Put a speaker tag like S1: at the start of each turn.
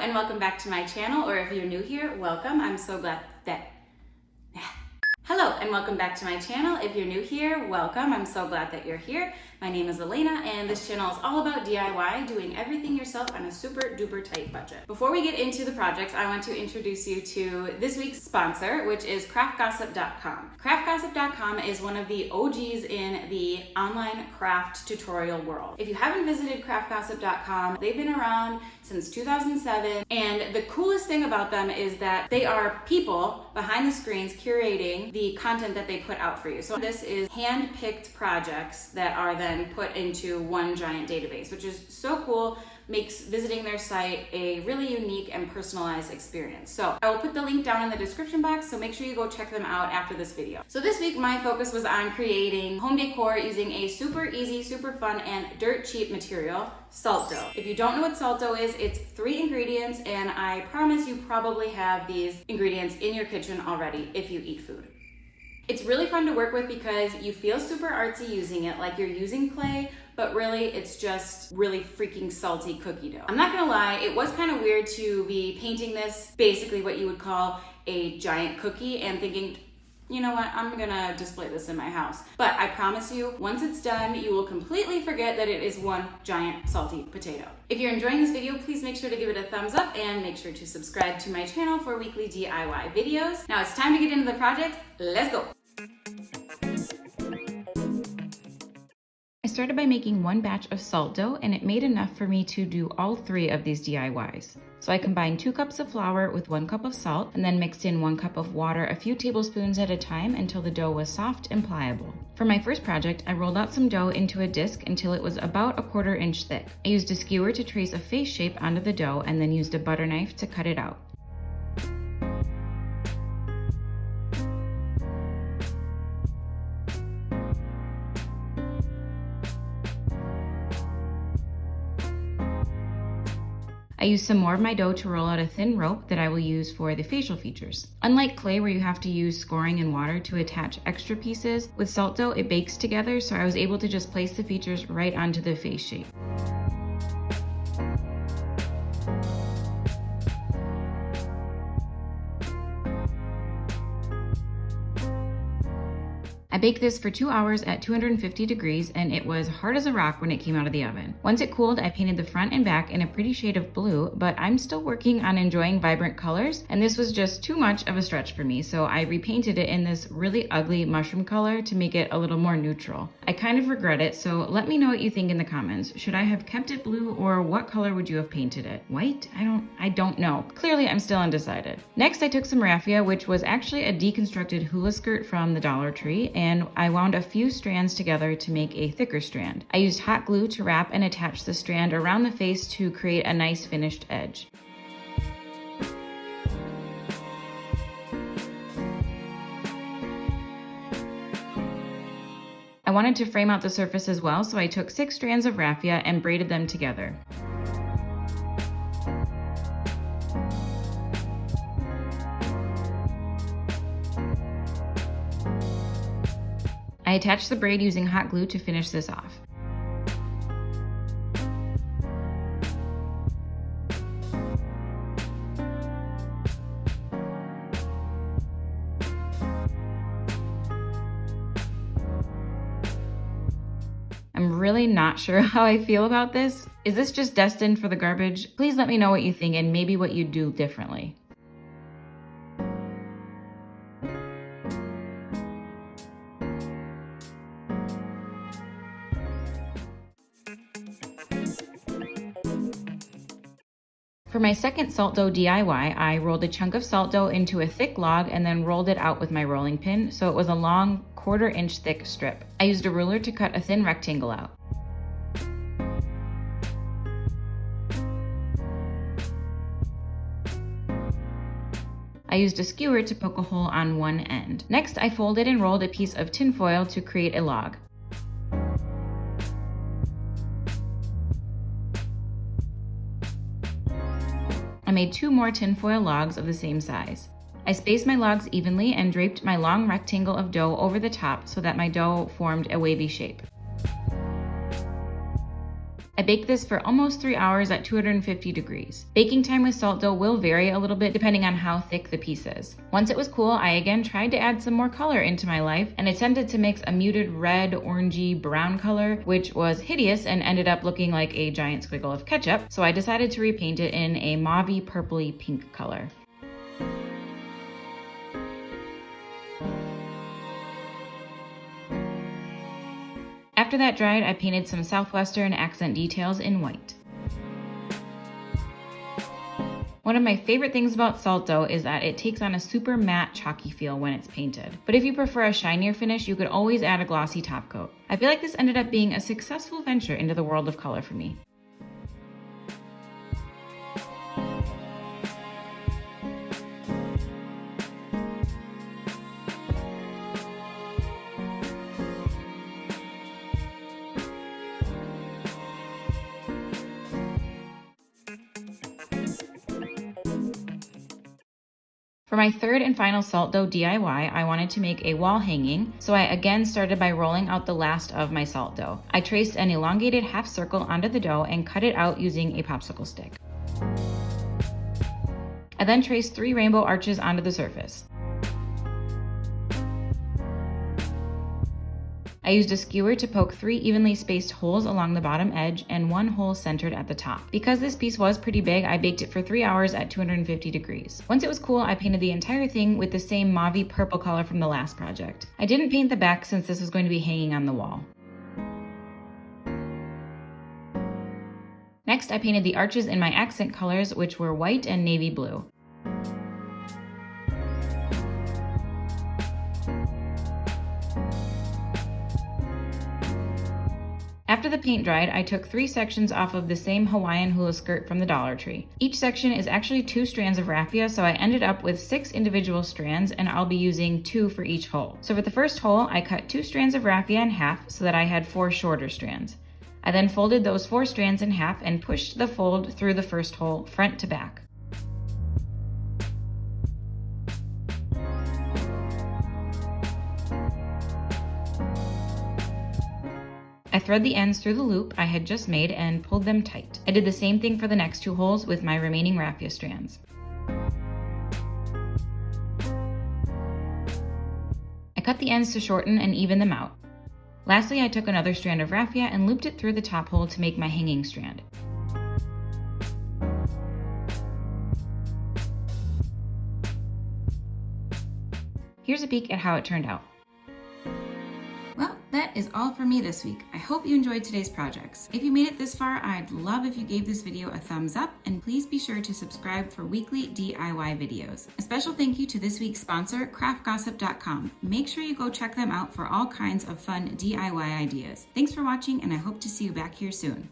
S1: and welcome back to my channel, or if you're new here, welcome. I'm so glad that... Hello and welcome back to my channel. If you're new here, welcome. I'm so glad that you're here. My name is Elena and this channel is all about DIY, doing everything yourself on a super duper tight budget. Before we get into the projects, I want to introduce you to this week's sponsor, which is craftgossip.com. Craftgossip.com is one of the OGs in the online craft tutorial world. If you haven't visited craftgossip.com, they've been around since 2007, and the coolest thing about them is that they are people behind the screens curating the content that they put out for you. So this is hand-picked projects that are then put into one giant database, which is so cool. Makes visiting their site a really unique and personalized experience. So I will put the link down in the description box, so make sure you go check them out after this video. So this week my focus was on creating home decor using a super easy, super fun, and dirt cheap material, salt dough. If you don't know what salt dough is, it's 3 ingredients, and I promise you probably have these ingredients in your kitchen already if you eat food. It's really fun to work with because you feel super artsy using it, like you're using clay, but really it's just really freaking salty cookie dough. I'm not gonna lie, it was kind of weird to be painting this, basically what you would call a giant cookie, and thinking, you know what, I'm gonna display this in my house. But I promise you, once it's done, you will completely forget that it is one giant salty potato. If you're enjoying this video, please make sure to give it a thumbs up and make sure to subscribe to my channel for weekly DIY videos. Now it's time to get into the project. Let's go.
S2: I started by making one batch of salt dough, and it made enough for me to do all 3 of these DIYs. So I combined 2 cups of flour with 1 cup of salt, and then mixed in 1 cup of water a few tablespoons at a time until the dough was soft and pliable. For my first project, I rolled out some dough into a disc until it was about 1/4 inch thick. I used a skewer to trace a face shape onto the dough, and then used a butter knife to cut it out. I used some more of my dough to roll out a thin rope that I will use for the facial features. Unlike clay, where you have to use scoring and water to attach extra pieces, with salt dough it bakes together, so I was able to just place the features right onto the face shape. I baked this for 2 hours at 250 degrees, and it was hard as a rock when it came out of the oven. Once it cooled, I painted the front and back in a pretty shade of blue, but I'm still working on enjoying vibrant colors, and this was just too much of a stretch for me, so I repainted it in this really ugly mushroom color to make it a little more neutral. I kind of regret it, so let me know what you think in the comments. Should I have kept it blue, or what color would you have painted it? White? I don't know. Clearly, I'm still undecided. Next, I took some raffia, which was actually a deconstructed hula skirt from the Dollar Tree, and I wound a few strands together to make a thicker strand. I used hot glue to wrap and attach the strand around the face to create a nice finished edge. I wanted to frame out the surface as well, so I took 6 strands of raffia and braided them together. I attached the braid using hot glue to finish this off. I'm really not sure how I feel about this. Is this just destined for the garbage? Please let me know what you think and maybe what you'd do differently. For my second salt dough DIY, I rolled a chunk of salt dough into a thick log and then rolled it out with my rolling pin, so it was a long 1/4 inch thick strip. I used a ruler to cut a thin rectangle out. I used a skewer to poke a hole on one end. Next, I folded and rolled a piece of tin foil to create a log. I made 2 more tinfoil logs of the same size. I spaced my logs evenly and draped my long rectangle of dough over the top so that my dough formed a wavy shape. I baked this for almost 3 hours at 250 degrees. Baking time with salt dough will vary a little bit depending on how thick the piece is. Once it was cool, I again tried to add some more color into my life and attempted to mix a muted red, orangey, brown color, which was hideous and ended up looking like a giant squiggle of ketchup, so I decided to repaint it in a mauvey, purpley pink color. After that dried, I painted some Southwestern accent details in white. One of my favorite things about salt dough is that it takes on a super matte, chalky feel when it's painted. But if you prefer a shinier finish, you could always add a glossy top coat. I feel like this ended up being a successful venture into the world of color for me. For my third and final salt dough DIY, I wanted to make a wall hanging, so I again started by rolling out the last of my salt dough. I traced an elongated half circle onto the dough and cut it out using a popsicle stick. I then traced 3 rainbow arches onto the surface. I used a skewer to poke 3 evenly spaced holes along the bottom edge and 1 hole centered at the top. Because this piece was pretty big, I baked it for 3 hours at 250 degrees. Once it was cool, I painted the entire thing with the same mauvey purple color from the last project. I didn't paint the back since this was going to be hanging on the wall. Next, I painted the arches in my accent colors, which were white and navy blue. After the paint dried, I took 3 sections off of the same Hawaiian hula skirt from the Dollar Tree. Each section is actually 2 strands of raffia, so I ended up with 6 individual strands, and I'll be using 2 for each hole. So for the first hole, I cut 2 strands of raffia in half so that I had 4 shorter strands. I then folded those 4 strands in half and pushed the fold through the first hole, front to back. I thread the ends through the loop I had just made and pulled them tight. I did the same thing for the next 2 holes with my remaining raffia strands. I cut the ends to shorten and even them out. Lastly, I took another strand of raffia and looped it through the top hole to make my hanging strand. Here's a peek at how it turned out. Well, that is all for me this week. I hope you enjoyed today's projects. If you made it this far, I'd love if you gave this video a thumbs up, and please be sure to subscribe for weekly DIY videos. A special thank you to this week's sponsor, craftgossip.com. Make sure you go check them out for all kinds of fun DIY ideas. Thanks for watching, and I hope to see you back here soon.